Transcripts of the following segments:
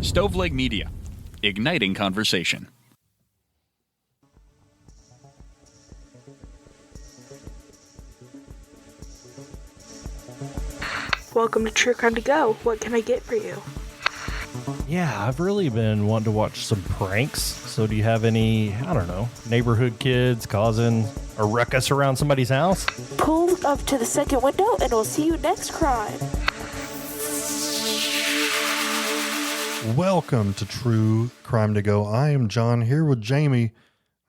Stoveleg Media, igniting conversation. Welcome to True Crime to Go. What can I get for you? Yeah, I've really been wanting to watch some pranks. So do you have any, neighborhood kids causing a ruckus around somebody's house? Pull up to the second window and we'll see you next crime. Welcome to True Crime to Go. I am John here with Jamie.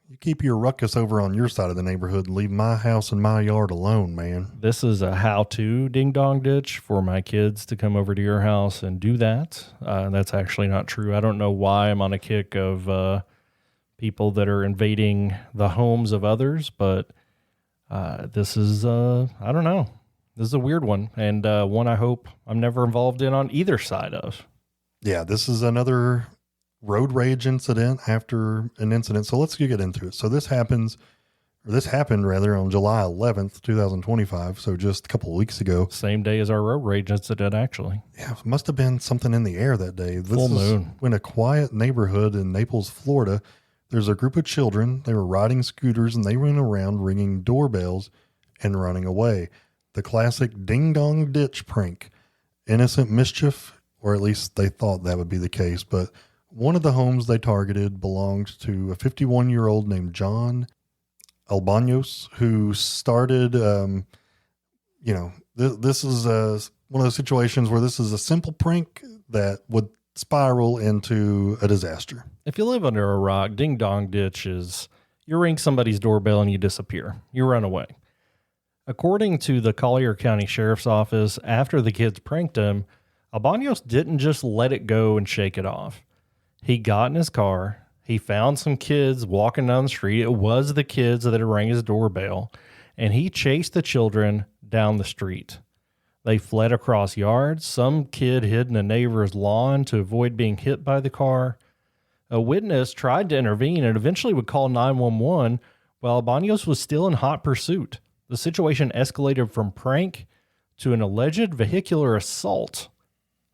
You keep your ruckus over on your side of the neighborhood and leave my house and my yard alone, man. This is a how-to ding-dong ditch for my kids to come over to your house and do that. That's actually not true. I don't know why I'm on a kick of people that are invading the homes of others, but this is, I don't know. This is a weird one, and one I hope I'm never involved in on either side of. Yeah, this is another road rage incident after an incident. So let's get into it. So this happened on July 11th, 2025. So just a couple of weeks ago. Same day as our road rage incident, actually. Yeah, it must have been something in the air that day. Full moon. In a quiet neighborhood in Naples, Florida, there's a group of children. They were riding scooters and they went around ringing doorbells and running away. The classic ding dong ditch prank. Innocent mischief, or at least they thought that would be the case, but one of the homes they targeted belonged to a 51-year-old named John Albanos, who started, this is one of those situations where this is a simple prank that would spiral into a disaster. If you live under a rock, ding dong ditch is you ring somebody's doorbell and you disappear. You run away. According to the Collier County Sheriff's Office, after the kids pranked him, Albanos didn't just let it go and shake it off. He got in his car. He found some kids walking down the street. It was the kids that had rang his doorbell, and he chased the children down the street. They fled across yards. Some kid hid in a neighbor's lawn to avoid being hit by the car. A witness tried to intervene and eventually would call 911 while Albanos was still in hot pursuit. The situation escalated from prank to an alleged vehicular assault,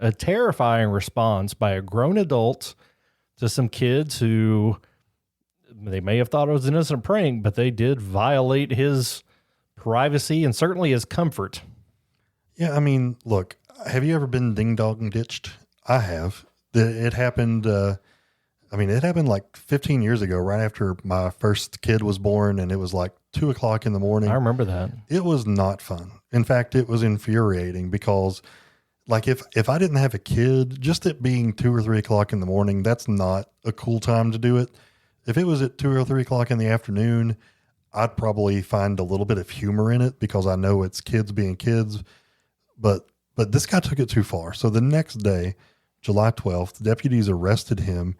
a terrifying response by a grown adult to some kids who they may have thought it was an innocent prank, but they did violate his privacy and certainly his comfort. Yeah, I mean, look, have you ever been ding-dong ditched? I have. It happened, it happened like 15 years ago, right after my first kid was born, and it was like 2 o'clock in the morning. I remember that. It was not fun. In fact, it was infuriating because like if I didn't have a kid, just it being 2 or 3 o'clock in the morning, that's not a cool time to do it. If it was at 2 or 3 o'clock in the afternoon, I'd probably find a little bit of humor in it because I know it's kids being kids, but this guy took it too far. So the next day, July 12th, deputies arrested him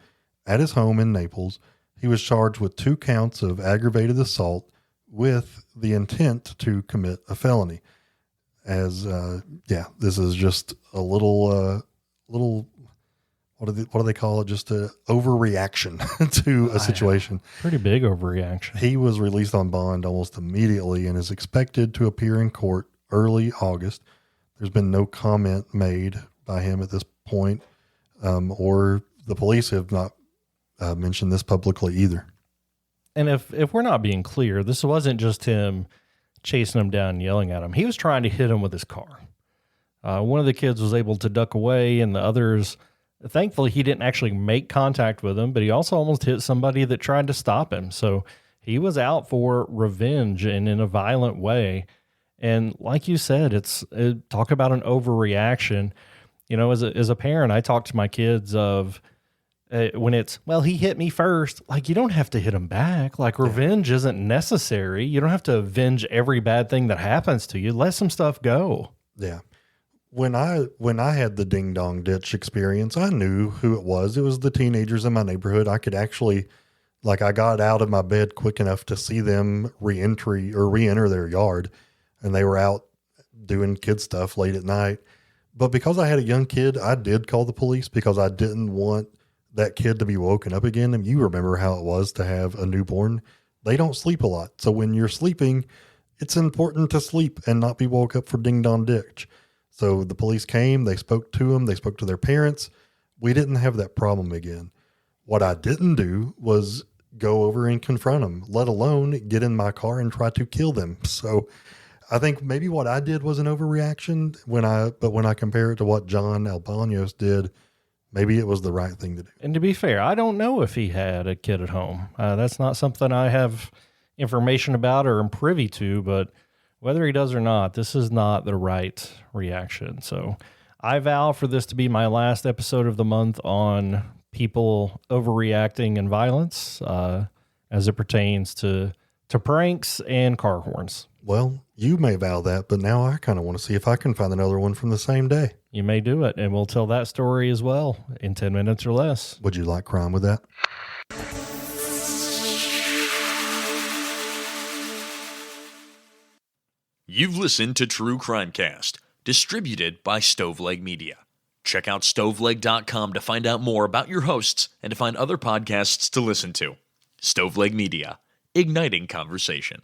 at his home in Naples. He was charged with 2 counts of aggravated assault with the intent to commit a felony. This is just a little, what do they call it? Just a overreaction to a situation. Pretty big overreaction. He was released on bond almost immediately and is expected to appear in court early August. There's been no comment made by him at this point, or the police have not mentioned this publicly either. And if we're not being clear, this wasn't just him chasing him down and yelling at him. He was trying to hit him with his car. One of the kids was able to duck away, and the others, thankfully, he didn't actually make contact with him, but he also almost hit somebody that tried to stop him. So he was out for revenge and in a violent way. And like you said, talk about an overreaction. You know, as a parent, I talk to my kids of when it's, well, he hit me first. Like, you don't have to hit him back. Like, revenge isn't necessary. You don't have to avenge every bad thing that happens to you. Let some stuff go. Yeah. When I had the ding dong ditch experience, I knew who it was. It was the teenagers in my neighborhood. I could actually, I got out of my bed quick enough to see them re-enter their yard, and they were out doing kid stuff late at night. But because I had a young kid, I did call the police because I didn't want that kid to be woken up again. And you remember how it was to have a newborn. They don't sleep a lot. So when you're sleeping, it's important to sleep and not be woke up for ding dong ditch. So the police came, they spoke to them, they spoke to their parents. we didn't have that problem again. What I didn't do was go over and confront them, let alone get in my car and try to kill them. So I think maybe what I did was an overreaction when I compare it to what John Albanos did, maybe it was the right thing to do. And to be fair, I don't know if he had a kid at home. That's not something I have information about or am privy to, but whether he does or not, this is not the right reaction. So I vow for this to be my last episode of the month on people overreacting and violence as it pertains to pranks and car horns. Well, you may vow that, but now I kind of want to see if I can find another one from the same day. You may do it, and we'll tell that story as well in 10 minutes or less. Would you like crime with that? You've listened to True Crimecast, distributed by Stoveleg Media. Check out stoveleg.com to find out more about your hosts and to find other podcasts to listen to. Stoveleg Media, igniting conversation.